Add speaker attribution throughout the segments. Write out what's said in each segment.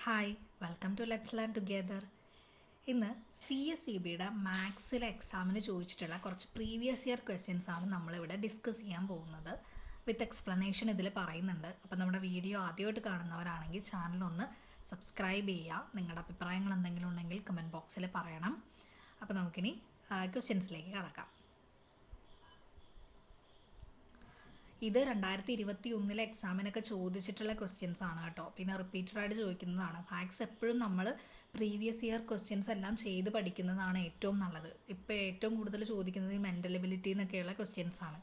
Speaker 1: Hi welcome to let's learn together. ഇന്ന് CSEBയുടെ മാത്സിലെ എക്സാമിന് ചോദിച്ചിട്ടുള്ള കുറച്ച് പ്രീവിയസ് ഇയർ ക്വസ്റ്റ്യൻസ് ആണ് നമ്മളിവിടെ ഡിസ്കസ് ചെയ്യാൻ പോകുന്നത്. വിത്ത് എക്സ്പ്ലനേഷൻ ഇതിൽ പറയുന്നുണ്ട്. അപ്പോൾ നമ്മുടെ വീഡിയോ ആദ്യമായിട്ട് കാണുന്നവരാണെങ്കിൽ ചാനൽ ഒന്ന് സബ്സ്ക്രൈബ് ചെയ്യുക. നിങ്ങളുടെ അഭിപ്രായങ്ങൾ എന്തെങ്കിലും ഉണ്ടെങ്കിൽ കമൻറ്റ് ബോക്സിൽ പറയണം. അപ്പോൾ നമുക്കിനി ക്വസ്റ്റ്യൻസിലേക്ക് കടക്കാം. ഇത് 2021 എക്സാമിനൊക്കെ ചോദിച്ചിട്ടുള്ള ക്വസ്റ്റ്യൻസ് ആണ് കേട്ടോ. പിന്നെ റിപ്പീറ്റഡ് ആയിട്ട് ചോദിക്കുന്നതാണ്. മാത്സ് എപ്പോഴും നമ്മൾ പ്രീവിയസ് ഇയർ ക്വസ്റ്റ്യൻസ് എല്ലാം ചെയ്ത് പഠിക്കുന്നതാണ് ഏറ്റവും നല്ലത്. ഇപ്പോൾ ഏറ്റവും കൂടുതൽ ചോദിക്കുന്നത് ഈ മെൻ്റൽ എബിലിറ്റി എന്നൊക്കെയുള്ള ക്വസ്റ്റ്യൻസ് ആണ്.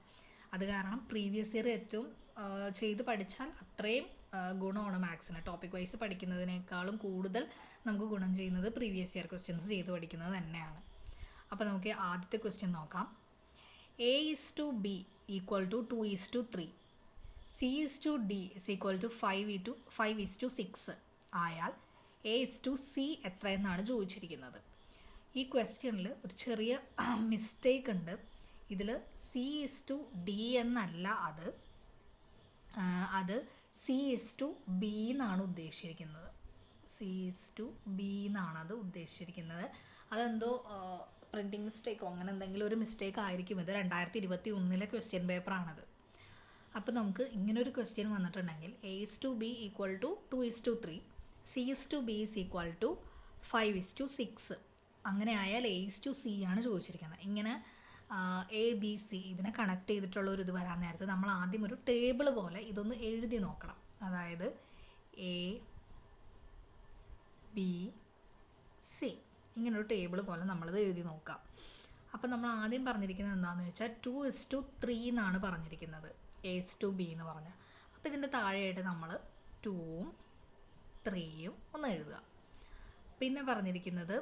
Speaker 1: അത് കാരണം പ്രീവിയസ് ഇയർ ഏറ്റവും ചെയ്ത് പഠിച്ചാൽ അത്രയും ഗുണമാണ് മാത്സിന്. ടോപ്പിക് വൈസ് പഠിക്കുന്നതിനേക്കാളും കൂടുതൽ നമുക്ക് ഗുണം ചെയ്യുന്നത് പ്രീവിയസ് ഇയർ ക്വസ്റ്റ്യൻസ് ചെയ്ത് പഠിക്കുന്നത് തന്നെയാണ്. അപ്പോൾ നമുക്ക് ആദ്യത്തെ ക്വസ്റ്റ്യൻ നോക്കാം. A/B equal to 2:3, C/D is equal to 5:6 ആയാൽ A/C എത്രയെന്നാണ് ചോദിച്ചിരിക്കുന്നത്. ഈ ക്വസ്റ്റ്യനിൽ ഒരു ചെറിയ മിസ്റ്റേക്ക് ഉണ്ട്. ഇതിൽ C/D എന്നല്ല, അത് C/B എന്നാണ് ഉദ്ദേശിച്ചിരിക്കുന്നത്. C/B എന്നാണ് അത് ഉദ്ദേശിച്ചിരിക്കുന്നത്. അതെന്തോ പ്രിൻറ്റിംഗ് മിസ്റ്റേക്കോ അങ്ങനെ എന്തെങ്കിലും ഒരു മിസ്റ്റേക്ക് ആയിരിക്കും. ഇത് 2021 ക്വസ്റ്റ്യൻ പേപ്പറാണത്. അപ്പോൾ നമുക്ക് ഇങ്ങനൊരു ക്വസ്റ്റ്യൻ വന്നിട്ടുണ്ടെങ്കിൽ A/B equal to 2:3, C/B is equal to 5:6 അങ്ങനെ ആയാൽ A/C ആണ് ചോദിച്ചിരിക്കുന്നത്. ഇങ്ങനെ ABC ഇതിനെ കണക്ട് ചെയ്തിട്ടുള്ള ഒരു ഇത് വരാൻ നേരത്ത് നമ്മൾ ആദ്യം ഒരു ടേബിൾ പോലെ ഇതൊന്ന് എഴുതി നോക്കണം. അതായത് ABC ഇങ്ങനൊരു ടേബിൾ പോലെ നമ്മളിത് എഴുതി നോക്കാം. അപ്പം നമ്മൾ ആദ്യം പറഞ്ഞിരിക്കുന്നത് എന്താണെന്ന് വെച്ചാൽ 2:3 എന്നാണ് പറഞ്ഞിരിക്കുന്നത് A/B എന്ന് പറഞ്ഞാൽ. അപ്പോൾ ഇതിൻ്റെ താഴെയായിട്ട് നമ്മൾ 2ഉം 3യും ഒന്ന് എഴുതുക. പിന്നെ പറഞ്ഞിരിക്കുന്നത്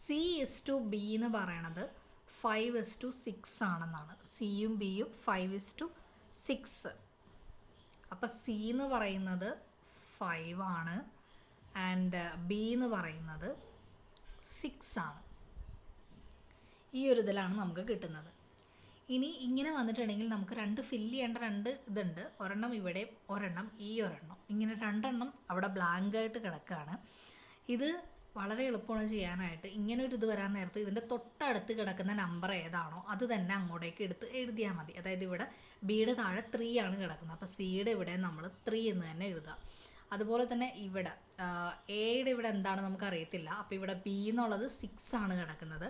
Speaker 1: C/B എന്ന് പറയണത് 5:6 ആണെന്നാണ്. Cയും Bയും 5:6. അപ്പം C എന്ന് പറയുന്നത് 5 ആണ് ആൻഡ് B എന്ന് പറയുന്നത് 6 ആണ്. ഈ ഒരു ഇതിലാണ് നമുക്ക് കിട്ടുന്നത്. ഇനി ഇങ്ങനെ വന്നിട്ടുണ്ടെങ്കിൽ നമുക്ക് ഫില്ല് ചെയ്യേണ്ട രണ്ട് ഇതുണ്ട്. ഒരെണ്ണം ഇവിടെ, ഒരെണ്ണം ഈ ഒരെണ്ണം. ഇങ്ങനെ രണ്ടെണ്ണം അവിടെ ബ്ലാങ്ക് ആയിട്ട് കിടക്കുകയാണ്. ഇത് വളരെ എളുപ്പമാണ് ചെയ്യാനായിട്ട്. ഇങ്ങനെ ഒരു ഇത് വരാൻ നേരത്ത് ഇതിൻ്റെ തൊട്ടടുത്ത് കിടക്കുന്ന നമ്പർ ഏതാണോ അത് തന്നെ അങ്ങോട്ടേക്ക് എടുത്ത് എഴുതിയാൽ മതി. അതായത് ഇവിടെ ബിയുടെ താഴെ 3 ആണ് കിടക്കുന്നത്. അപ്പോൾ സിയുടെ ഇവിടെ നമ്മൾ 3 എന്ന് തന്നെ എഴുതുക. അതുപോലെ തന്നെ ഇവിടെ എയുടെ ഇവിടെ എന്താണ് നമുക്ക് അറിയത്തില്ല. അപ്പോൾ ഇവിടെ ബി എന്നുള്ളത് 6 ആണ് കിടക്കുന്നത്.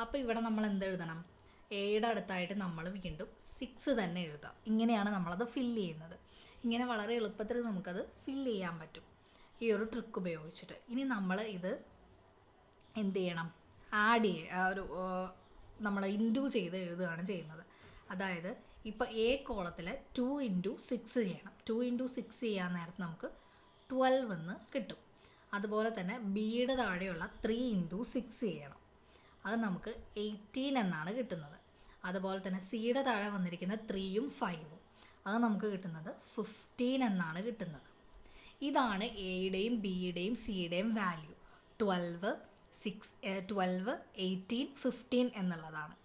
Speaker 1: അപ്പോൾ ഇവിടെ നമ്മൾ എന്ത് എഴുതണം? എയുടെ അടുത്തായിട്ട് നമ്മൾ വീണ്ടും 6 തന്നെ എഴുതാം. ഇങ്ങനെയാണ് നമ്മളത് ഫില്ല് ചെയ്യുന്നത്. ഇങ്ങനെ വളരെ എളുപ്പത്തിൽ നമുക്കത് ഫില്ല് ചെയ്യാൻ പറ്റും ഈ ഒരു ട്രിക്ക് ഉപയോഗിച്ചിട്ട്. ഇനി നമ്മൾ ഇത് എന്ത് ചെയ്യണം? നമ്മൾ ഇൻറ്റു ചെയ്ത് എഴുതുകയാണ് ചെയ്യുന്നത്. അതായത് ഇപ്പോൾ എ കോളത്തിൽ 2 × 6 ചെയ്യണം. 2 × 6 ചെയ്യാൻ നേരത്ത് നമുക്ക് 12 എന്ന് കിട്ടും. അതുപോലെ തന്നെ ബിയുടെ താഴെയുള്ള 3 × 6 ചെയ്യണം. അത് നമുക്ക് 18 എന്നാണ് കിട്ടുന്നത്. അതുപോലെ തന്നെ സിയുടെ താഴെ വന്നിരിക്കുന്ന 3യും 5ഉം അത് നമുക്ക് കിട്ടുന്നത് 15 എന്നാണ് കിട്ടുന്നത്. ഇതാണ് എയുടെയും ബിയുടെയും സിയുടെയും വാല്യൂ. 12, 18, 15 എന്നുള്ളതാണ്.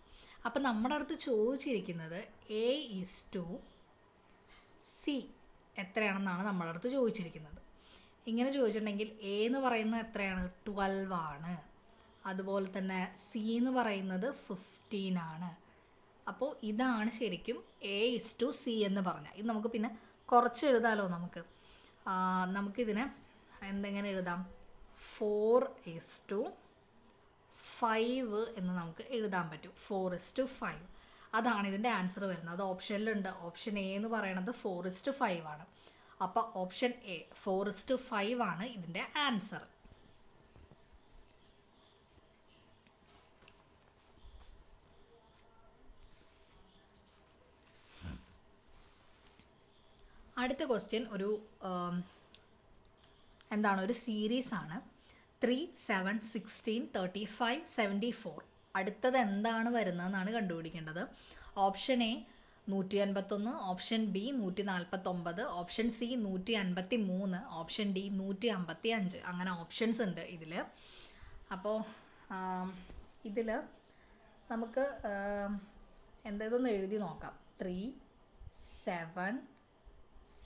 Speaker 1: അപ്പം നമ്മുടെ അടുത്ത് ചോദിച്ചിരിക്കുന്നത് A/C എത്രയാണെന്നാണ് നമ്മുടെ അടുത്ത് ചോദിച്ചിരിക്കുന്നത്. ഇങ്ങനെ ചോദിച്ചിട്ടുണ്ടെങ്കിൽ എ എന്ന് പറയുന്നത് എത്രയാണ്? 12 ആണ്. അതുപോലെ തന്നെ സി എന്ന് പറയുന്നത് 15 ആണ്. അപ്പോൾ ഇതാണ് ശരിക്കും A/C എന്ന് പറഞ്ഞാൽ. ഇത് നമുക്ക് പിന്നെ കുറച്ച് എഴുതാമല്ലോ. നമുക്കിതിനെ എന്തെങ്ങനെ എഴുതാം? 4:5 എന്ന് നമുക്ക് എഴുതാൻ പറ്റും. 4:5 അതാണ് ഇതിൻ്റെ ആൻസർ വരുന്നത്. അത് ഓപ്ഷനിലുണ്ട്. ഓപ്ഷൻ എ എന്ന് പറയുന്നത് 4:5 ആണ്. അപ്പോൾ ഓപ്ഷൻ എ 4:5 ആണ് ഇതിൻ്റെ ആൻസർ. അടുത്ത ക്വസ്റ്റ്യൻ ഒരു സീരീസ് ആണ്. 3, 7, 16, 35, 74. അടുത്തത് എന്താണ് വരുന്നതെന്നാണ് കണ്ടുപിടിക്കേണ്ടത്. Option A 151, option B 149, option C 153, option D 155. അങ്ങനെ ഓപ്ഷൻസ് ഉണ്ട് ഇതിൽ. അപ്പോൾ ഇതിൽ നമുക്ക് ഇതൊന്ന് എഴുതി നോക്കാം. 3, 7,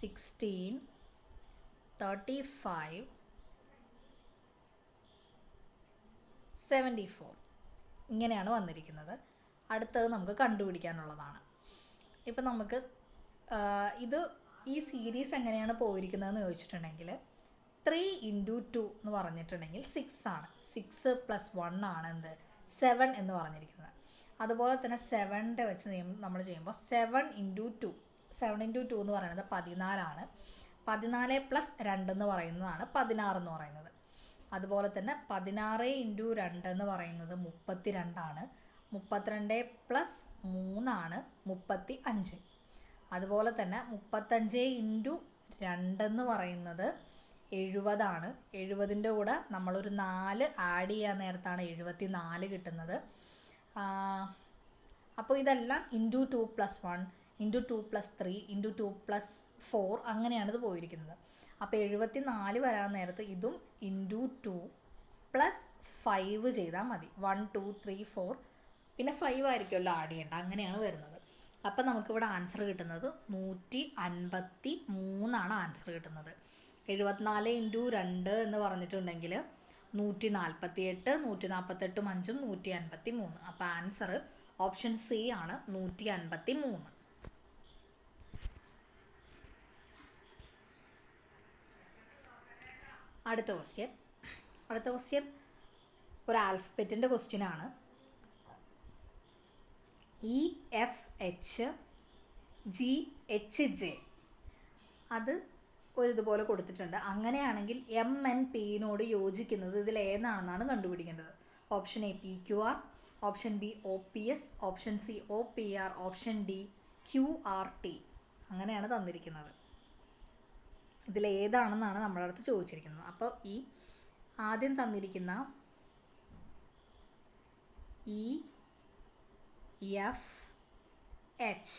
Speaker 1: 16, 35, 74. ഇങ്ങനെയാണ് വന്നിരിക്കുന്നത്. അടുത്തത് നമുക്ക് കണ്ടുപിടിക്കാനുള്ളതാണ്. ഇപ്പം നമുക്ക് ഈ സീരീസ് എങ്ങനെയാണ് പോയിരിക്കുന്നതെന്ന് ചോദിച്ചിട്ടുണ്ടെങ്കിൽ 3 × 2 എന്ന് പറഞ്ഞിട്ടുണ്ടെങ്കിൽ 6 ആണ്. 6 + 1 ആണ് എന്ത് 7 എന്ന് പറഞ്ഞിരിക്കുന്നത്. അതുപോലെ തന്നെ 7ൻ്റെ വെച്ച് നമ്മൾ ചെയ്യുമ്പോൾ 7 × 2 എന്ന് പറയുന്നത് 14 ആണ്. 14 + 2 എന്ന് പറയുന്നതാണ് 16 എന്ന് പറയുന്നത്. അതുപോലെ തന്നെ 16 × 2 എന്ന് പറയുന്നത് 32 ആണ്. 32 + 3 ആണ് 35. അതുപോലെ തന്നെ 35 × 2 എന്ന് പറയുന്നത് 70 ആണ്. 70ൻ്റെ കൂടെ നമ്മളൊരു 4 ആഡ് ചെയ്യാൻ നേരത്താണ് 74 കിട്ടുന്നത്. അപ്പോൾ ഇതെല്ലാം × 2 + 1 × 2 + 3 × 2 + 4 അങ്ങനെയാണ് ഇത് പോയിരിക്കുന്നത്. അപ്പോൾ 74 വരാൻ നേരത്ത് ഇതും × 2 + 5 ചെയ്താൽ മതി. 1 2 3 4 പിന്നെ 5 ആയിരിക്കുമല്ലോ ആഡ് ചെയ്യേണ്ട, അങ്ങനെയാണ് വരുന്നത്. അപ്പം നമുക്കിവിടെ ആൻസർ കിട്ടുന്നത് 153 ആണ് ആൻസർ കിട്ടുന്നത്. 74 × 2 എന്ന് പറഞ്ഞിട്ടുണ്ടെങ്കിൽ 148, 148 × 5 153. അപ്പം ആൻസർ ഓപ്ഷൻ സി ആണ് 153. അടുത്ത ക്വസ്റ്റ്യൻ ഒരു ആൽഫബറ്റിൻ്റെ ക്വസ്റ്റ്യൻ ആണ്. EFHGHJ അത് ഇതുപോലെ കൊടുത്തിട്ടുണ്ട്. അങ്ങനെയാണെങ്കിൽ MNPനോട് യോജിക്കുന്നത് ഇതിൽ ഏതാണെന്നാണ് കണ്ടുപിടിക്കേണ്ടത്. Option A PQR, option B OPS, option C OPR, option D QRT. അങ്ങനെയാണ് തന്നിരിക്കുന്നത്. ഇതിൽ ഏതാണെന്നാണ് നമ്മുടെ അടുത്ത് ചോദിച്ചിരിക്കുന്നത്. അപ്പോൾ ഈ ആദ്യം തന്നിരിക്കുന്ന EFH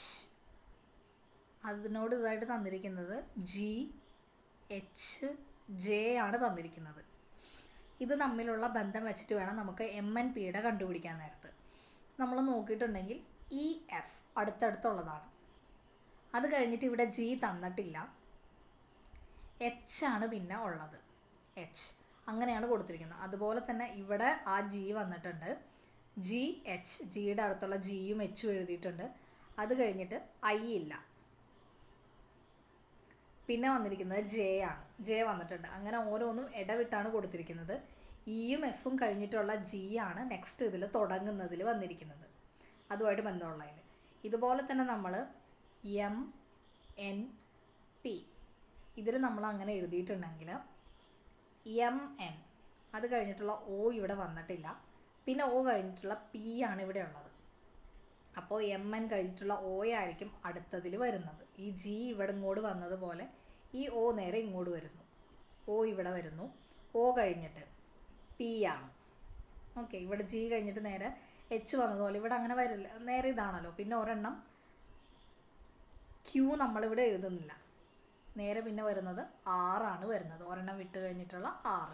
Speaker 1: അതിനോട് ഇതായിട്ട് തന്നിരിക്കുന്നത് GHJ ആണ് തന്നിരിക്കുന്നത്. ഇത് തമ്മിലുള്ള ബന്ധം വെച്ചിട്ട് വേണം നമുക്ക് MNPയുടെ കണ്ടുപിടിക്കാൻ നേരത്ത്. നമ്മൾ നോക്കിയിട്ടുണ്ടെങ്കിൽ EF അടുത്തടുത്തുള്ളതാണ്. അത് കഴിഞ്ഞിട്ട് ഇവിടെ G തന്നിട്ടില്ല, H ആണ് പിന്നെ ഉള്ളത്. H അങ്ങനെയാണ് കൊടുത്തിരിക്കുന്നത്. അതുപോലെ തന്നെ ഇവിടെ ആ G വന്നിട്ടുണ്ട്, GH, ജിയുടെ അടുത്തുള്ള ജിയും എച്ചും എഴുതിയിട്ടുണ്ട്. അത് കഴിഞ്ഞിട്ട് I ഇല്ല. പിന്നെ വന്നിരിക്കുന്നത് J ആണ്, J വന്നിട്ടുണ്ട്. അങ്ങനെ ഓരോന്നും ഇടവിട്ടാണ് കൊടുത്തിരിക്കുന്നത്. ഇയും എഫും കഴിഞ്ഞിട്ടുള്ള G ആണ് നെക്സ്റ്റ് ഇതിൽ തുടങ്ങുന്നതിൽ വന്നിരിക്കുന്നത്, അതുമായിട്ട് ബന്ധമുള്ളതിൽ. ഇതുപോലെ തന്നെ നമ്മൾ MNP ഇതിൽ നമ്മൾ അങ്ങനെ എഴുതിയിട്ടുണ്ടെങ്കിൽ MN അത് കഴിഞ്ഞിട്ടുള്ള O ഇവിടെ വന്നിട്ടില്ല, പിന്നെ O കഴിഞ്ഞിട്ടുള്ള P ആണ് ഇവിടെ ഉള്ളത്. അപ്പോൾ MN കഴിഞ്ഞിട്ടുള്ള O ആയിരിക്കും അടുത്തതിൽ വരുന്നത്. ഈ G ഇവിടെ ഇങ്ങോട്ട് വന്നതുപോലെ ഈ O നേരെ ഇങ്ങോട്ട് വരുന്നു, O ഇവിടെ വരുന്നു, O കഴിഞ്ഞിട്ട് P ആണ്. ഓക്കെ, ഇവിടെ G കഴിഞ്ഞിട്ട് നേരെ H വന്നതുപോലെ ഇവിടെ അങ്ങനെ വരില്ല, നേരെ ഇതാണല്ലോ. പിന്നെ ഒരെണ്ണം Q നമ്മളിവിടെ എഴുതുന്നില്ല, നേരെ പിന്നെ വരുന്നത് R ആണ് വരുന്നത്, ഒരെണ്ണം വിട്ട് കഴിഞ്ഞിട്ടുള്ള R.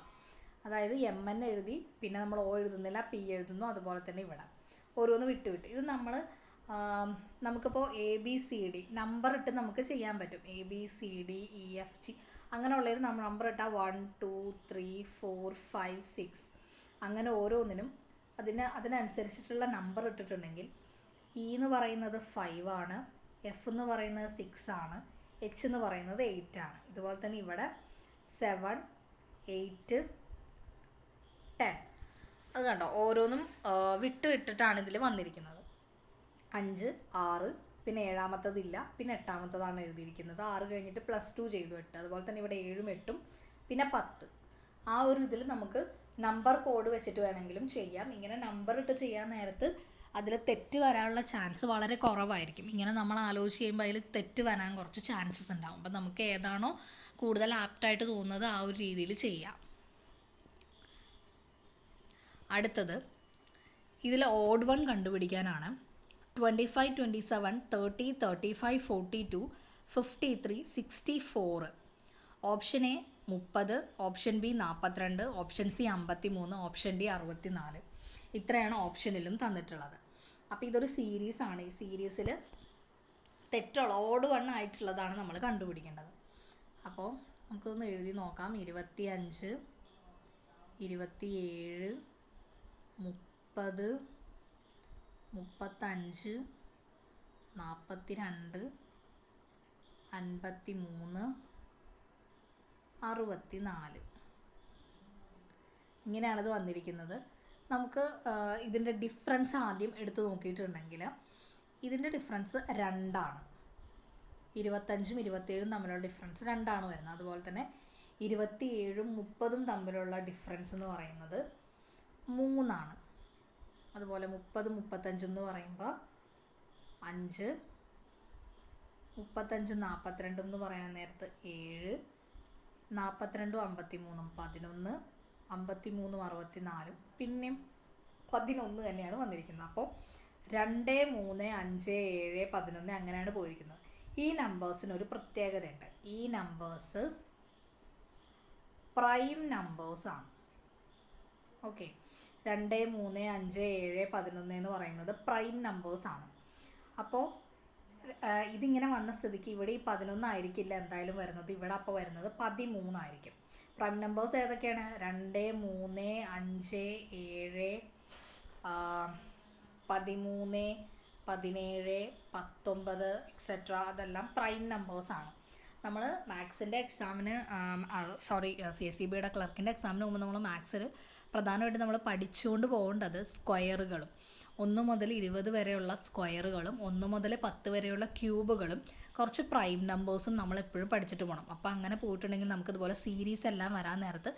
Speaker 1: അതായത് MN എഴുതി, പിന്നെ നമ്മൾ O എഴുതുന്നില്ല, P എഴുതുന്നു. അതുപോലെ തന്നെ ഇവിടെ ഓരോന്ന് വിട്ട് ഇത് നമ്മൾ നമുക്കിപ്പോൾ ABCD നമ്പർ ഇട്ട് നമുക്ക് ചെയ്യാൻ പറ്റും. ABCD EFG അങ്ങനെയുള്ളതിൽ നമ്മൾ നമ്പർ ഇട്ടാൽ 1 2 3 4 5 6 അങ്ങനെ ഓരോന്നിനും അതിനനുസരിച്ചിട്ടുള്ള നമ്പർ ഇട്ടിട്ടുണ്ടെങ്കിൽ E എന്ന് പറയുന്നത് 5 ആണ്, F എന്ന് പറയുന്നത് 6 ആണ്, H എന്ന് പറയുന്നത് 8 ആണ്. ഇതുപോലെ തന്നെ ഇവിടെ 7 8 10 അത് കണ്ടോ, ഓരോന്നും വിട്ടിട്ടാണ് ഇതിൽ വന്നിരിക്കുന്നത്. 5 6 പിന്നെ 7ാമത്തതില്ല, പിന്നെ 8ാമത്തതാണ് എഴുതിയിരിക്കുന്നത്. 6 കഴിഞ്ഞിട്ട് +2 ചെയ്തു 8. അതുപോലെ തന്നെ ഇവിടെ 7ഉം 8ഉം പിന്നെ 10. ആ ഒരു ഇതിൽ നമുക്ക് നമ്പർ കോഡ് വെച്ചിട്ട് വേണമെങ്കിലും ചെയ്യാം. ഇങ്ങനെ നമ്പർ ഇട്ട് ചെയ്യാൻ നേരത്ത് അതിൽ തെറ്റ് വരാനുള്ള ചാൻസ് വളരെ കുറവായിരിക്കും. ഇങ്ങനെ നമ്മൾ ആലോചിച്ച് ചെയ്യുമ്പോൾ അതിൽ തെറ്റ് വരാൻ കുറച്ച് ചാൻസസ് ഉണ്ടാവും. അപ്പം നമുക്ക് ഏതാണോ കൂടുതൽ ആപ്റ്റായിട്ട് തോന്നുന്നത് ആ ഒരു രീതിയിൽ ചെയ്യാം. അടുത്തത് ഇതിൽ ഓഡ് വൺ കണ്ടുപിടിക്കാനാണ്. 25 27 30 35 42 53 64. Option A 30, option B 42, option C 53, option D 64. ഇത്രയാണ് ഓപ്ഷനിലും തന്നിട്ടുള്ളത്. അപ്പോൾ ഇതൊരു സീരീസ് ആണ്. ഈ സീരീസിൽ തെറ്റുള്ള ഓഡ് വൺ ആയിട്ടുള്ളതാണ് നമ്മൾ കണ്ടുപിടിക്കേണ്ടത്. അപ്പോൾ നമുക്കൊന്ന് എഴുതി നോക്കാം. 25 27 30, 35, 42, 53, 64. ഇങ്ങനെയാണിത് വന്നിരിക്കുന്നത്. നമുക്ക് ഇതിൻ്റെ ഡിഫറൻസ് ആദ്യം എടുത്തു നോക്കിയിട്ടുണ്ടെങ്കിൽ ഇതിൻ്റെ ഡിഫറൻസ് 2 ആണ്. 25ഉം 27ഉം തമ്മിലുള്ള ഡിഫറൻസ് 2 ആണ് വരുന്നത്. അതുപോലെ തന്നെ 27ഉം 30ഉം തമ്മിലുള്ള ഡിഫറൻസ് എന്ന് പറയുന്നത് 3 ആണ്. അതുപോലെ 30, 35 എന്ന് പറയുമ്പോൾ 5, 35ഉം 42ഉം എന്ന് പറയാൻ നേരത്ത് 7, 42ഉം 53ഉം 11, 53ഉം 64ഉം പിന്നെയും 11 തന്നെയാണ് വന്നിരിക്കുന്നത്. അപ്പോൾ 2, 3, 5, 7, 11 അങ്ങനെയാണ് പോയിരിക്കുന്നത്. ഈ നമ്പേഴ്സിന് ഒരു പ്രത്യേകതയുണ്ട്. ഈ നമ്പേഴ്സ് പ്രൈം നമ്പേഴ്സ് ആണ്. ഓക്കെ, 2, 3, 5, 7, 11 എന്ന് പറയുന്നത് പ്രൈം നമ്പേഴ്സ് ആണ്. അപ്പോൾ ഇതിങ്ങനെ വന്ന സ്ഥിതിക്ക് ഇവിടെ ഈ 11 ആയിരിക്കില്ല എന്തായാലും വരുന്നത്. ഇവിടെ അപ്പോൾ വരുന്നത് 13 ആയിരിക്കും. പ്രൈം നമ്പേഴ്സ് ഏതൊക്കെയാണ്? 2, 3, 5, 7, 13, 17, 19 എക്സെട്ര അതെല്ലാം പ്രൈം നമ്പേഴ്സ് ആണ്. നമ്മൾ മാത്സിൻ്റെ എക്സാമിന് CSEBയുടെ ക്ലർക്കിൻ്റെ എക്സാമിന് മുമ്പ് നമ്മൾ മാത്സിൽ പ്രധാനമായിട്ട് നമ്മൾ പഠിച്ചുകൊണ്ട് പോകേണ്ടത് സ്ക്വയറുകളും 1 മുതൽ 20 വരെയുള്ള സ്ക്വയറുകളും 1 മുതൽ 10 വരെയുള്ള ക്യൂബുകളും കുറച്ച് പ്രൈം നമ്പേഴ്സും നമ്മൾ എപ്പോഴും പഠിച്ചിട്ട് പോകണം. അപ്പോൾ അങ്ങനെ പോയിട്ടുണ്ടെങ്കിൽ നമുക്ക് ഇതുപോലെ സീരീസ് എല്ലാം വരാൻ നേരത്ത്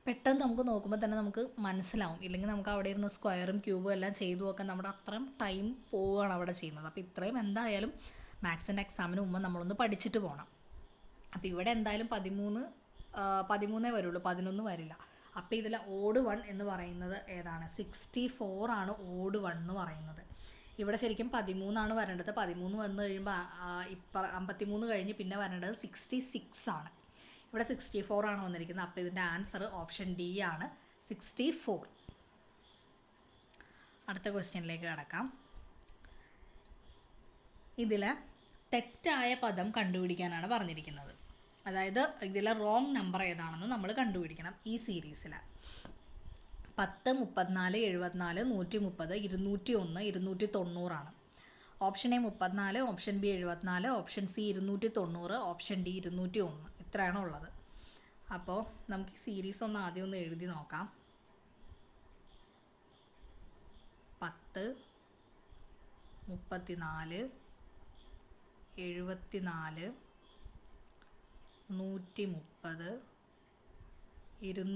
Speaker 1: പെട്ടെന്ന് നമുക്ക് നോക്കുമ്പോൾ തന്നെ നമുക്ക് മനസ്സിലാവും. ഇല്ലെങ്കിൽ നമുക്ക് അവിടെ ഇരുന്ന് സ്ക്വയറും ക്യൂബും എല്ലാം ചെയ്തു നോക്കാൻ നമ്മുടെ അത്രയും ടൈം പോവുകയാണ് അവിടെ ചെയ്യുന്നത്. അപ്പോൾ ഇത്രയും എന്തായാലും മാത്സിൻ്റെ എക്സാമിന് മുമ്പ് നമ്മളൊന്ന് പഠിച്ചിട്ട് പോകണം. അപ്പോൾ ഇവിടെ എന്തായാലും 13 വരുള്ളൂ, 11 വരില്ല. അപ്പോൾ ഇതിൽ ഓഡ് 1 എന്ന് പറയുന്നത് ഏതാണ്? 64 ആണ് ഓഡ് 1 എന്ന് പറയുന്നത്. ഇവിടെ ശരിക്കും 13 ആണ് വരേണ്ടത്. 13 വന്നു കഴിയുമ്പോൾ 53 കഴിഞ്ഞ് പിന്നെ വരേണ്ടത് 66 ആണ്. ഇവിടെ 64 ആണ് വന്നിരിക്കുന്നത്. അപ്പോൾ ഇതിൻ്റെ ആൻസർ ഓപ്ഷൻ ഡി ആണ്, 64. അടുത്ത ക്വസ്റ്റ്യനിലേക്ക് കിടക്കാം. ഇതിൽ തെറ്റായ പദം കണ്ടുപിടിക്കാനാണ് പറഞ്ഞിരിക്കുന്നത്. അതായത് ഇതിലെ റോങ് നമ്പർ ഏതാണെന്ന് നമ്മൾ കണ്ടുപിടിക്കണം. ഈ സീരീസിൽ 10, 34, 74, 130, 201, 290 ആണ്. Option A 34, option B 74, option C 290, option D 201. ഇത്രയാണ് ഉള്ളത്. അപ്പോൾ നമുക്ക് ഈ സീരീസ് ഒന്ന് ആദ്യം ഒന്ന് എഴുതി നോക്കാം. 10, 34, 74, 130,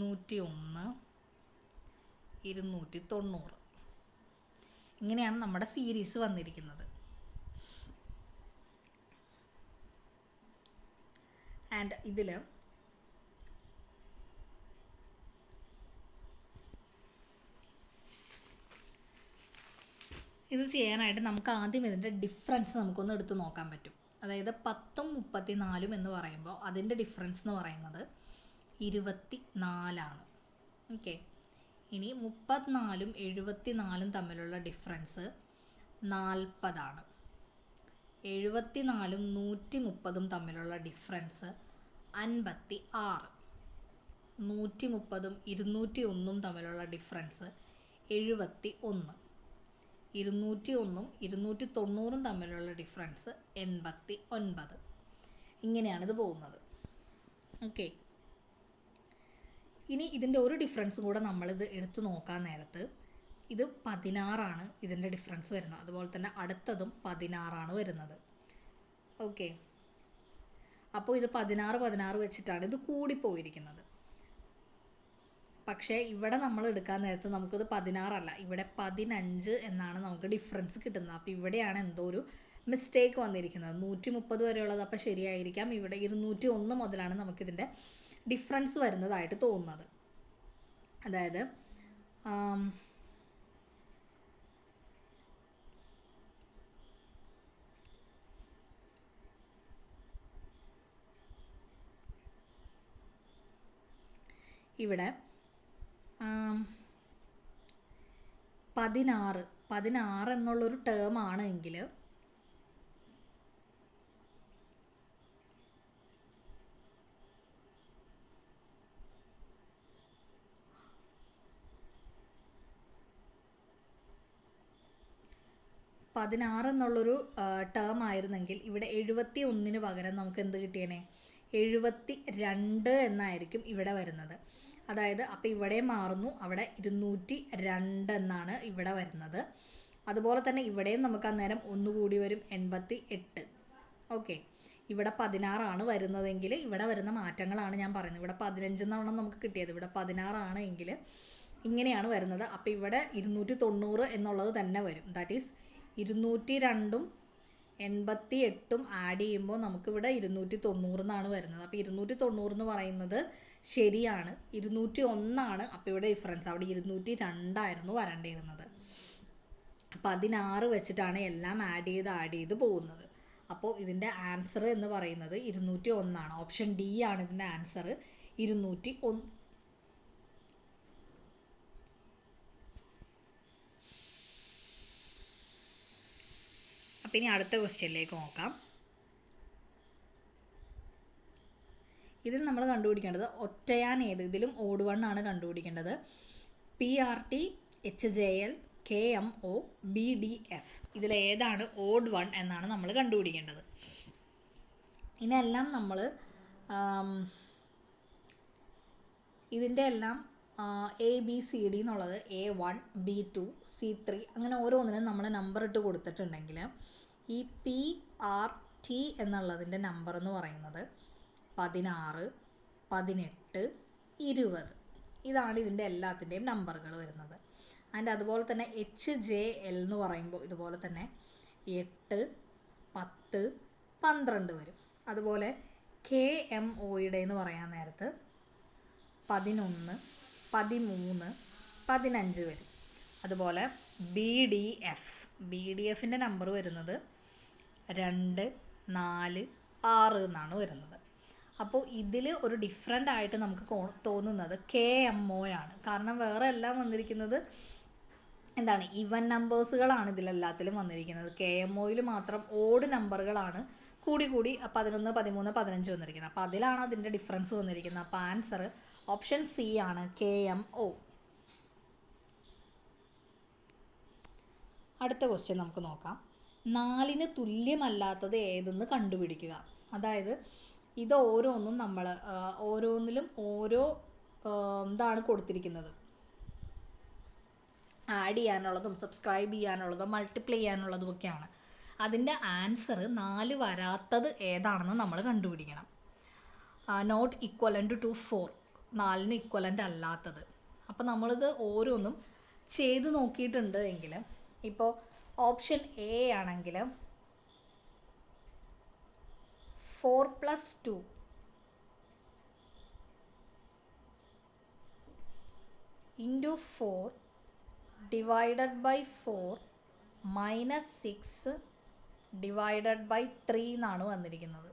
Speaker 1: 201, 290. ഇങ്ങനെയാണ് നമ്മുടെ സീരീസ് വന്നിരിക്കുന്നത്. ആൻഡ് ഇതിൽ ഇത് ചെയ്യാനായിട്ട് നമുക്ക് ആദ്യം ഇതിൻ്റെ ഡിഫറൻസ് നമുക്കൊന്ന് എടുത്ത് നോക്കാൻ പറ്റും. അതായത് 10ഉം 34ഉം എന്ന് പറയുമ്പോൾ അതിൻ്റെ ഡിഫറൻസ് എന്ന് പറയുന്നത് 24 ആണ്. ഓക്കെ, ഇനി 34ഉം 74ഉം തമ്മിലുള്ള ഡിഫറൻസ് 40 ആണ്. 74ഉം 130ഉം തമ്മിലുള്ള ഡിഫറൻസ് 56. 130ഉം 201ഉം തമ്മിലുള്ള ഡിഫറൻസ് 71. 201ഉം 290ഉം തമ്മിലുള്ള ഡിഫറൻസ് 89. ഇങ്ങനെയാണിത് പോകുന്നത്. ഓക്കെ, ഇനി ഇതിൻ്റെ ഒരു ഡിഫറൻസും കൂടെ നമ്മളിത് എടുത്തു നോക്കാൻ നേരത്ത് ഇത് 16 ആണ് ഇതിൻ്റെ ഡിഫറൻസ് വരുന്നത്. അതുപോലെ തന്നെ അടുത്തതും 16 ആണ് വരുന്നത്. ഓക്കെ, അപ്പോൾ ഇത് 16 വെച്ചിട്ടാണ് ഇത് കൂടിപ്പോയിരിക്കുന്നത്. പക്ഷേ ഇവിടെ നമ്മൾ എടുക്കാൻ നേരത്ത് നമുക്കിത് 16 അല്ല, ഇവിടെ 15 എന്നാണ് നമുക്ക് ഡിഫറൻസ് കിട്ടുന്നത്. അപ്പോൾ ഇവിടെയാണ് എന്തോ ഒരു മിസ്റ്റേക്ക് വന്നിരിക്കുന്നത്. 130 വരെയുള്ളത് അപ്പോൾ ശരിയായിരിക്കാം. ഇവിടെ 201 മുതലാണ് നമുക്കിതിൻ്റെ ഡിഫറൻസ് വരുന്നതായിട്ട് തോന്നുന്നത്. അതായത് ഇവിടെ 16 എന്നുള്ളൊരു ടേം ആണ് എങ്കിൽ 16 എന്നുള്ളൊരു ടേം ആയിരുന്നെങ്കിൽ ഇവിടെ 71 പകരം നമുക്ക് എന്ത് കിട്ടിയേനെ? 72 എന്നായിരിക്കും ഇവിടെ വരുന്നത്. അതായത് അപ്പോൾ ഇവിടെ മാറുന്നു, അവിടെ 202 എന്നാണ് ഇവിടെ വരുന്നത്. അതുപോലെ തന്നെ ഇവിടെയും നമുക്ക് അന്നേരം ഒന്നുകൂടി വരും, 88. ഓക്കെ, ഇവിടെ 16 ആണ് വരുന്നതെങ്കിൽ ഇവിടെ വരുന്ന മാറ്റങ്ങളാണ് ഞാൻ പറയുന്നത്. ഇവിടെ 15 എന്നാണ് നമുക്ക് കിട്ടിയത്, ഇവിടെ 16 ആണ് എങ്കിൽ ഇങ്ങനെയാണ് വരുന്നത്. അപ്പോൾ ഇവിടെ 290 എന്നുള്ളത് തന്നെ വരും. ദാറ്റ് ഈസ് 202ഉം 88ഉം ആഡ് ചെയ്യുമ്പോൾ നമുക്കിവിടെ 290 എന്നാണ് വരുന്നത്. അപ്പോൾ 290 എന്ന് പറയുന്നത് ശരിയാണ്. 201 അപ്പോൾ ഇവിടെ ഡിഫറൻസ്, അവിടെ 202 വരേണ്ടിയിരുന്നത്. 16 വെച്ചിട്ടാണ് എല്ലാം ആഡ് ചെയ്ത് പോകുന്നത്. അപ്പോൾ ഇതിൻ്റെ ആൻസർ എന്ന് പറയുന്നത് 201. ഓപ്ഷൻ ഡി ആണ് ഇതിൻ്റെ ആൻസർ, 201. അപ്പം ഇനി അടുത്ത ക്വസ്റ്റ്യനിലേക്ക് നോക്കാം. ഇതിൽ നമ്മൾ കണ്ടുപിടിക്കേണ്ടത് ഒറ്റയാൻ ഏത്, ഇതിലും ഓഡ് വൺ ആണ് കണ്ടുപിടിക്കേണ്ടത്. PRT HJL KMO BDF ഇതിലേതാണ് ഓഡ് വൺ എന്നാണ് നമ്മൾ കണ്ടുപിടിക്കേണ്ടത്. ഇതിനെല്ലാം നമ്മൾ ഇതിൻ്റെ എല്ലാം ABCD എന്നുള്ളത് A1 B2 C3 അങ്ങനെ ഓരോന്നിനും നമ്മൾ നമ്പർ ഇട്ട് കൊടുത്തിട്ടുണ്ടെങ്കിൽ ഈ PRT എന്നുള്ളതിൻ്റെ നമ്പർ എന്ന് പറയുന്നത് 16, 18, 20 ഇതാണ് ഇതിൻ്റെ എല്ലാത്തിൻ്റെയും നമ്പറുകൾ വരുന്നത്. ആൻഡ് അതുപോലെ തന്നെ HJL എന്ന് പറയുമ്പോൾ ഇതുപോലെ തന്നെ 8, 10, 12 വരും. അതുപോലെ KMOയുടെ എന്ന് പറയാൻ നേരത്ത് 11, 13, 15 വരും. അതുപോലെ BDFൻ്റെ നമ്പർ വരുന്നത് 2, 4, 6 എന്നാണ് വരുന്നത്. അപ്പോൾ ഇതിൽ ഒരു ഡിഫറെൻ്റ് ആയിട്ട് നമുക്ക് തോന്നുന്നത് KMO ആണ്. കാരണം വേറെ എല്ലാം വന്നിരിക്കുന്നത് എന്താണ്, ഈവൻ നമ്പേഴ്സുകളാണ് ഇതിലെല്ലാത്തിലും വന്നിരിക്കുന്നത്. KMOയിൽ മാത്രം ഓഡ് നമ്പറുകളാണ് കൂടി 11, 13, 15 വന്നിരിക്കുന്നത്. അപ്പോൾ അതിലാണ് അതിൻ്റെ ഡിഫറൻസ് വന്നിരിക്കുന്നത്. അപ്പോൾ ആൻസർ ഓപ്ഷൻ സി ആണ്, KMO. അടുത്ത ക്വസ്റ്റ്യൻ നമുക്ക് നോക്കാം. 4ന് തുല്യമല്ലാത്തത് ഏതെന്ന് കണ്ടുപിടിക്കുക. അതായത് ഇത് ഓരോന്നും നമ്മൾ ഓരോന്നിലും ഓരോ എന്താണ് കൊടുത്തിരിക്കുന്നത്, ആഡ് ചെയ്യാനുള്ളതും സബ്സ്ക്രൈബ് ചെയ്യാനുള്ളതും മൾട്ടിപ്ലൈ ചെയ്യാനുള്ളതും ഒക്കെയാണ്. അതിൻ്റെ ആൻസർ 4 വരാത്തത് ഏതാണെന്ന് നമ്മൾ കണ്ടുപിടിക്കണം. നോട്ട് ഈക്വലൻ്റ് ടു 4, 4ന് ഈക്വലൻ്റ് അല്ലാത്തത്. അപ്പോൾ നമ്മളിത് ഓരോന്നും ചെയ്ത് നോക്കിയിട്ടുണ്ട് എങ്കിൽ, ഇപ്പോൾ ഓപ്ഷൻ എ ആണെങ്കിൽ 4 + 2 into 4 divided by 4 minus 6 divided by 3 എന്നാണ് വന്നിരിക്കുന്നത്.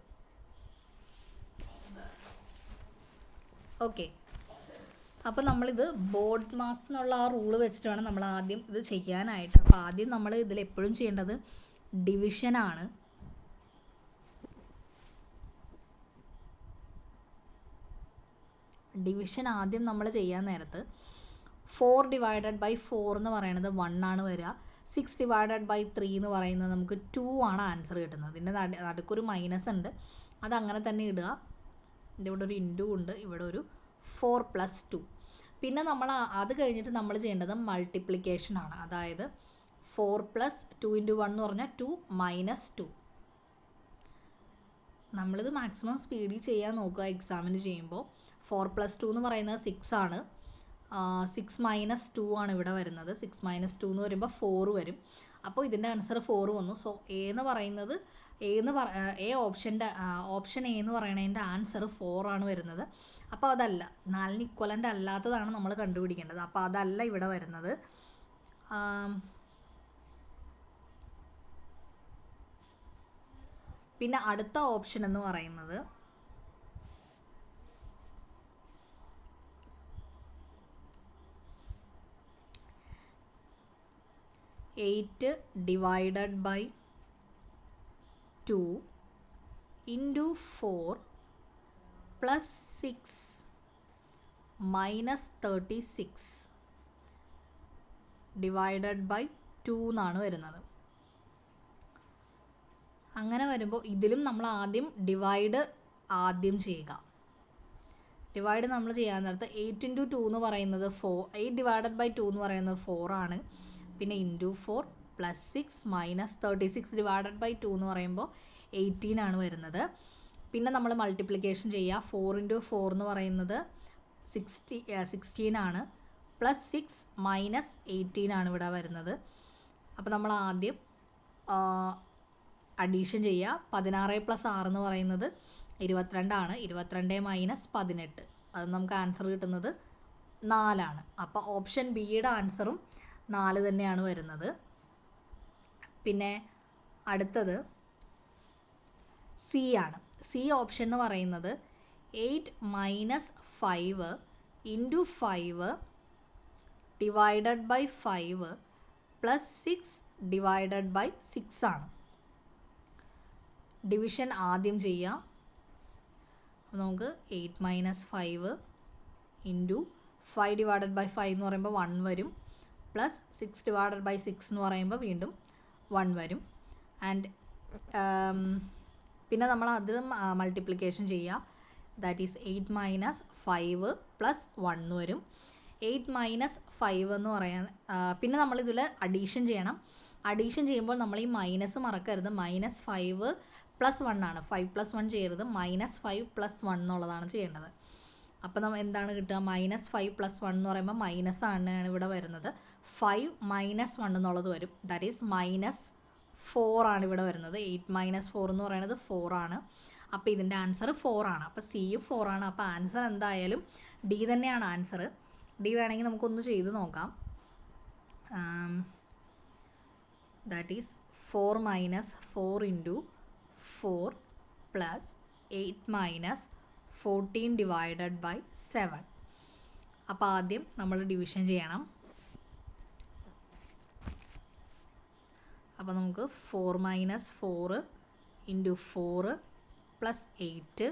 Speaker 1: ഓക്കെ, അപ്പോൾ നമ്മളിത് ബോർഡ് മാസ് എന്നുള്ള ആ റൂള് വെച്ചിട്ട് വേണം നമ്മൾ ആദ്യം ഇത് ചെയ്യാനായിട്ട്. അപ്പോൾ ആദ്യം നമ്മൾ ഇതിൽ എപ്പോഴും ചെയ്യേണ്ടത് ഡിവിഷനാണ്. ഡിവിഷൻ ആദ്യം നമ്മൾ ചെയ്യാൻ നേരത്ത് 4 divided by 4 എന്ന് പറയുന്നത് 1 ആണ് വരിക. 6 divided by 3 എന്ന് പറയുന്നത് നമുക്ക് 2 ആണ് ആൻസർ കിട്ടുന്നത്. ഇതിൻ്റെ നടുക്കൊരു മൈനസ് ഉണ്ട്, അതങ്ങനെ തന്നെ ഇടുക. ഇതിവിടെ ഒരു ഇൻറ്റു ഉണ്ട്, ഇവിടെ ഒരു 4 + 2. പിന്നെ നമ്മൾ അത് കഴിഞ്ഞിട്ട് നമ്മൾ ചെയ്യേണ്ടത് മൾട്ടിപ്ലിക്കേഷൻ ആണ്. അതായത് 4 + 2 × 1 എന്ന് പറഞ്ഞാൽ 2 - 2. നമ്മളിത് മാക്സിമം സ്പീഡിൽ ചെയ്യാൻ നോക്കുക എക്സാമിന് ചെയ്യുമ്പോൾ. 4 + 2 എന്ന് പറയുന്നത് 6 ആണ്. 6 - 2 ആണ് ഇവിടെ വരുന്നത്. 6 - 2 എന്ന് വരുമ്പോൾ 4 വരും. അപ്പോൾ ഇതിൻ്റെ ആൻസർ 4 വന്നു. സോ ഓപ്ഷൻ എ എന്ന് പറയുന്നതിൻ്റെ ആൻസർ 4 ആണ് വരുന്നത്. അപ്പോൾ അതല്ല, 4ന് ഇക്വലൻ്റ് അല്ലാത്തതാണ് നമ്മൾ കണ്ടുപിടിക്കേണ്ടത്. അപ്പോൾ അതല്ല ഇവിടെ വരുന്നത്. പിന്നെ അടുത്ത ഓപ്ഷൻ എന്ന് പറയുന്നത് 8 divided by 2 into 4 plus 6 minus 36 divided by 2 എന്നാണ് വരുന്നത്. അങ്ങനെ വരുമ്പോൾ ഇതിലും നമ്മൾ ഡിവൈഡ് ചെയ്യുക. ഡിവൈഡ് നമ്മൾ ചെയ്യാൻ നേരത്ത് 8 × 2 എന്ന് പറയുന്നത് 4, 8/2 എന്ന് പറയുന്നത് 4 ആണ്. പിന്നെ ഇൻറ്റു 4 + 6 - 36/2 എന്ന് പറയുമ്പോൾ 18 ആണ് വരുന്നത്. പിന്നെ നമ്മൾ മൾട്ടിപ്ലിക്കേഷൻ ചെയ്യുക. 4 × 4 എന്ന് പറയുന്നത് 16 ആണ്. +6 - 18 ആണ് ഇവിടെ വരുന്നത്. അപ്പോൾ നമ്മൾ ആദ്യം അഡീഷൻ ചെയ്യുക. 16 + 6 എന്ന് പറയുന്നത് 22 ആണ്. 22 - 18, അത് നമുക്ക് ആൻസർ കിട്ടുന്നത് 4 ആണ്. അപ്പോൾ ഓപ്ഷൻ ബിയുടെ ആൻസറും 4 തന്നെയാണ് വരുന്നത്. പിന്നെ അടുത്തത് സി ആണ്. സി ഓപ്ഷൻ എന്ന് പറയുന്നത് 8 - 5 × 5 / 5 + 6/6 ആണ്. ഡിവിഷൻ ആദ്യം ചെയ്യാം. നമുക്ക് 8 - 5 × 5/5 എന്ന് പറയുമ്പോൾ 1 വരും. +6/6 എന്ന് പറയുമ്പോൾ വീണ്ടും 1 വരും. ആൻഡ് പിന്നെ നമ്മൾ അത് മൾട്ടിപ്ലിക്കേഷൻ ചെയ്യുക. ദാറ്റ് ഈസ് 8 - 5 + 1 വരും. 8 - 5 എന്ന് പറയാൻ പിന്നെ നമ്മളിതിൽ അഡീഷൻ ചെയ്യണം. അഡീഷൻ ചെയ്യുമ്പോൾ നമ്മൾ ഈ മൈനസ് മറക്കരുത്. -5 + 1 ആണ്. 5 + 1 ചെയ്യരുത്. -5 + 1 എന്നുള്ളതാണ് ചെയ്യേണ്ടത്. അപ്പോൾ നമ്മൾ എന്താണ് കിട്ടുക? -5 + 1 എന്ന് പറയുമ്പോൾ മൈനസ് ആണ് ഇവിടെ വരുന്നത്. 5 - 1 എന്നുള്ളത് വരും. ദാറ്റ് ഈസ് -4 ആണ് ഇവിടെ വരുന്നത്. 8 - 4 എന്ന് പറയുന്നത് 4 ആണ്. അപ്പോൾ ഇതിൻ്റെ ആൻസർ 4 ആണ്. അപ്പോൾ സിയും 4 ആണ്. അപ്പോൾ ആൻസർ എന്തായാലും ഡി തന്നെയാണ് ആൻസർ. ഡി വേണമെങ്കിൽ നമുക്കൊന്ന് ചെയ്ത് നോക്കാം. That is 4 - 4 × 4 + 8 - 14/7. അപ്പോൾ ആദ്യം നമ്മൾ ഡിവിഷൻ ചെയ്യണം. അപ്പോൾ നമുക്ക് 4 - 4 × 4 + 8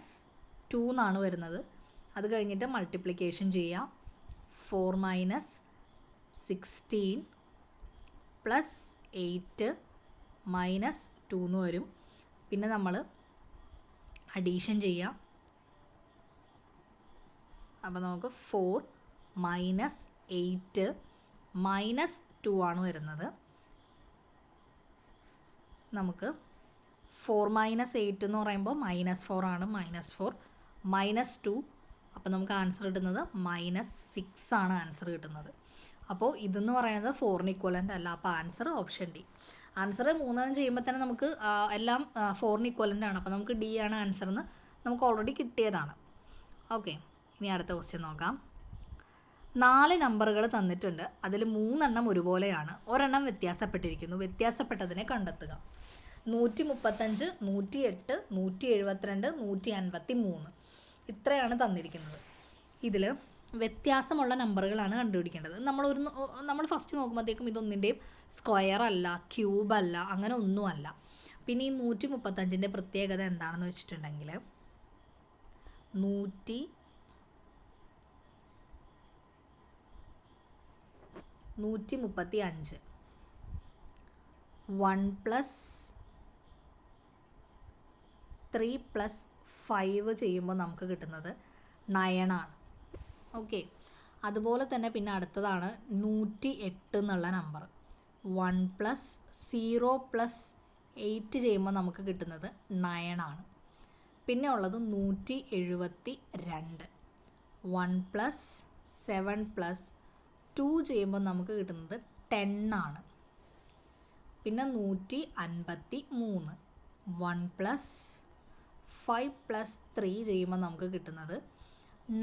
Speaker 1: - 2 എന്നാണ് വരുന്നത്. അത് കഴിഞ്ഞിട്ട് മൾട്ടിപ്ലിക്കേഷൻ ചെയ്യാം. 4 - 16 + 8 - 2 എന്ന് വരും. പിന്നെ നമ്മൾ അഡീഷൻ ചെയ്യാം. അപ്പോൾ നമുക്ക് 4 - 8 - 2 ആണ് വരുന്നത്. നമുക്ക് 4 - 8 എന്ന് പറയുമ്പോൾ -4 ആണ്. -4 - 2, അപ്പോൾ നമുക്ക് ആൻസർ കിട്ടുന്നത് -6 ആണ് ആൻസർ കിട്ടുന്നത്. അപ്പോൾ ഇതെന്ന് പറയുന്നത് 4-ന് ഇക്വലൻ്റ് അല്ല. അപ്പോൾ ആൻസർ ഓപ്ഷൻ ഡി. ആൻസർ 3 ചെയ്യുമ്പോൾ തന്നെ നമുക്ക് എല്ലാം 4-ന് ഇക്വലൻ്റ് ആണ്. അപ്പോൾ നമുക്ക് ഡി ആണ് ആൻസർ എന്ന് നമുക്ക് ഓൾറെഡി കിട്ടിയതാണ്. ഓക്കെ, ഇനി അടുത്ത ക്വസ്റ്റ്യൻ നോക്കാം. 4 നമ്പറുകൾ തന്നിട്ടുണ്ട്. അതിൽ 3 എണ്ണം ഒരുപോലെയാണ്, ഒരെണ്ണം വ്യത്യാസപ്പെട്ടിരിക്കുന്നു. വ്യത്യാസപ്പെട്ടതിനെ കണ്ടെത്തുക. 135, 108, 172, 153 ഇത്രയാണ് തന്നിരിക്കുന്നത്. ഇതിൽ വ്യത്യാസമുള്ള നമ്പറുകളാണ് കണ്ടുപിടിക്കേണ്ടത്. നമ്മൾ ഫസ്റ്റ് നോക്കുമ്പോഴത്തേക്കും ഇതൊന്നിൻ്റെയും സ്ക്വയർ അല്ല, ക്യൂബ് അല്ല, അങ്ങനെ ഒന്നുമല്ല. പിന്നെ ഈ 135ൻ്റെ പ്രത്യേകത എന്താണെന്ന് വെച്ചിട്ടുണ്ടെങ്കിൽ 135 1 + 3 + 5 ചെയ്യുമ്പോൾ നമുക്ക് കിട്ടുന്നത് 9 ആണ്. ഓക്കെ, അതുപോലെ തന്നെ പിന്നെ അടുത്തതാണ് 108 എന്നുള്ള നമ്പർ. 1 + 0 + 8 ചെയ്യുമ്പോൾ നമുക്ക് കിട്ടുന്നത് 9 ആണ്. പിന്നെ ഉള്ളത് 172. 1 + 7 + 2 ചെയ്യുമ്പോൾ നമുക്ക് കിട്ടുന്നത് 10 ആണ്. പിന്നെ 153. 1 + 5 + 3 ചെയ്യുമ്പോൾ നമുക്ക് കിട്ടുന്നത്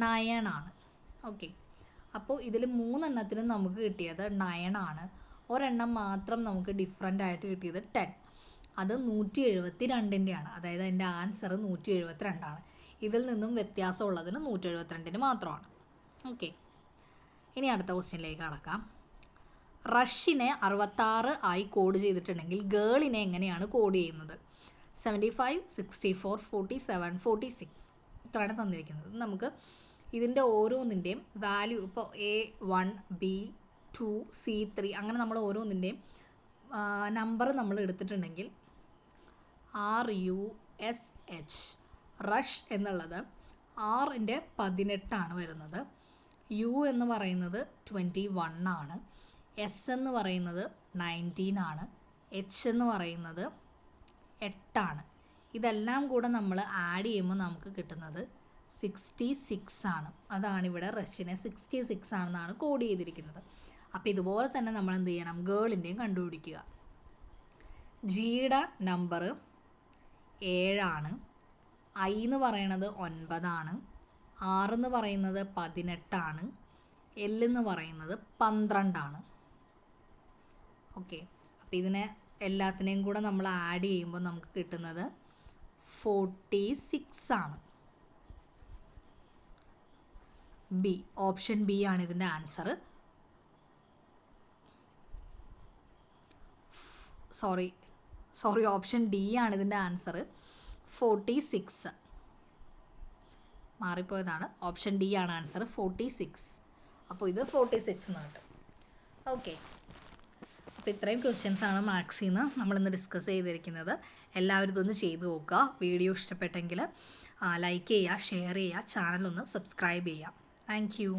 Speaker 1: 9 ആണ്. ഓക്കെ, അപ്പോൾ ഇതിൽ 3 എണ്ണത്തിനും നമുക്ക് കിട്ടിയത് 9 ആണ്. ഒരെണ്ണം മാത്രം നമുക്ക് ഡിഫറൻ്റ് ആയിട്ട് കിട്ടിയത് 10. അത് 172ൻ്റെയാണ്. അതായത് അതിൻ്റെ ആൻസർ 172 ആണ്. ഇതിൽ നിന്നും വ്യത്യാസമുള്ളതിന് 172ന് മാത്രമാണ്. ഓക്കെ, ഇനി അടുത്ത ക്വസ്റ്റ്യനിലേക്ക് കടക്കാം. റഷിനെ 66 ആയി കോഡ് ചെയ്തിട്ടുണ്ടെങ്കിൽ ഗേളിനെ എങ്ങനെയാണ് കോഡ് ചെയ്യുന്നത്? 75, 64, 47, 46 ഇത്രയാണ് തന്നിരിക്കുന്നത്. നമുക്ക് ഇതിൻ്റെ ഓരോന്നിൻ്റെയും വാല്യൂ, ഇപ്പോൾ A1, B2, C3 അങ്ങനെ നമ്മൾ ഓരോന്നിൻ്റെയും നമ്പർ നമ്മൾ എടുത്തിട്ടുണ്ടെങ്കിൽ RUSH. റഷ് എന്നുള്ളത് ആറിൻ്റെ 18 വരുന്നത്. യു എന്ന് പറയുന്നത് 21 ആണ്. എസ് എന്ന് പറയുന്നത് 19 ആണ്. എച്ച് എന്ന് പറയുന്നത് 8 ഇതെല്ലാം കൂടെ നമ്മൾ ആഡ് ചെയ്യുമ്പോൾ നമുക്ക് കിട്ടുന്നത് 66 ആണ്. അതാണ് ഇവിടെ റഷിനെ 66 ആണെന്നാണ് കോഡ് ചെയ്തിരിക്കുന്നത്. അപ്പോൾ ഇതുപോലെ തന്നെ നമ്മൾ എന്ത് ചെയ്യണം, ഗേളിൻ്റെയും കണ്ടുപിടിക്കുക. ജിയുടെ നമ്പർ 7 ഐ എന്ന് പറയുന്നത് 9 ആർ എന്ന് പറയുന്നത് 18 എൽ എന്ന് പറയുന്നത് 12 ഓക്കെ. അപ്പോൾ ഇതിനെ എല്ലാത്തിനെയും കൂടെ നമ്മൾ ആഡ് ചെയ്യുമ്പോൾ നമുക്ക് കിട്ടുന്നത് 46 ബി, ഓപ്ഷൻ ബി ആണ് ഇതിൻ്റെ ആൻസർ. സോറി ഓപ്ഷൻ ഡി ആണ് ഇതിൻ്റെ ആൻസർ. 46 മാറിപ്പോയതാണ്. ഓപ്ഷൻ ഡി ആണ് ആൻസർ, 46. അപ്പോൾ ഇത് 46 എന്ന് കിട്ടും. ഓക്കെ. അപ്പോൾ ഇത്രയും ക്വസ്റ്റ്യൻസ് ആണ് മാത്സിൽ നിന്ന് നമ്മളിന്ന് ഡിസ്കസ് ചെയ്തിരിക്കുന്നത്. എല്ലാവരും ഇതൊന്ന് ചെയ്ത് നോക്കുക. വീഡിയോ ഇഷ്ടപ്പെട്ടെങ്കിൽ ലൈക്ക് ചെയ്യുക, ഷെയർ ചെയ്യുക, ചാനൽ ഒന്ന് സബ്സ്ക്രൈബ് ചെയ്യുക. Thank you.